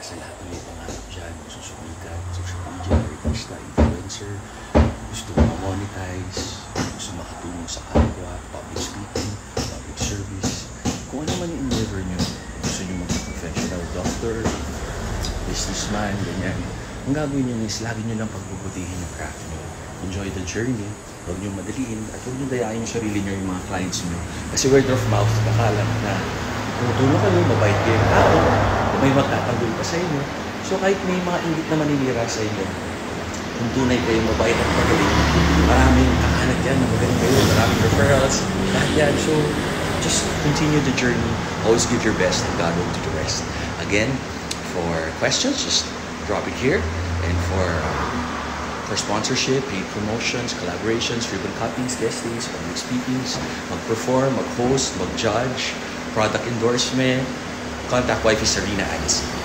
sa lahat ng may pangarap dyan, susumikat, social media, artista, influencer, gusto ma-monetize, gusto makatulong sa kapwa, public speaking, public service, kung ano man yung endeavor nyo, gusto nyo mag-professional doctor, businessman, ganyan. Ang gagawin nyo is lagi nyo lang pagbubutihin yung craft nyo. Enjoy the journey, huwag nyo madaliin, at huwag nyo dayain yung sarili nyo, yung mga clients nyo. Kasi word of mouth, akala na tumutulong kayo, mabait kayo yung tao, may magtatanggol pa sa inyo. So kahit may mga inggit na maninira sa inyo, kung tunay kayo mabait at magaling, maraming kakalat yan na magaling kayo, maraming referrals, lahat yan. So just continue the journey, always give your best, and God will do the rest. Again, for questions, just drop it here. And for sponsorship, paid promotions, collaborations, ribbon cuttings, guestings, public speakings, mag-perform, mag-host, mag-judge, product endorsement, contact Wifey Sarina Ads.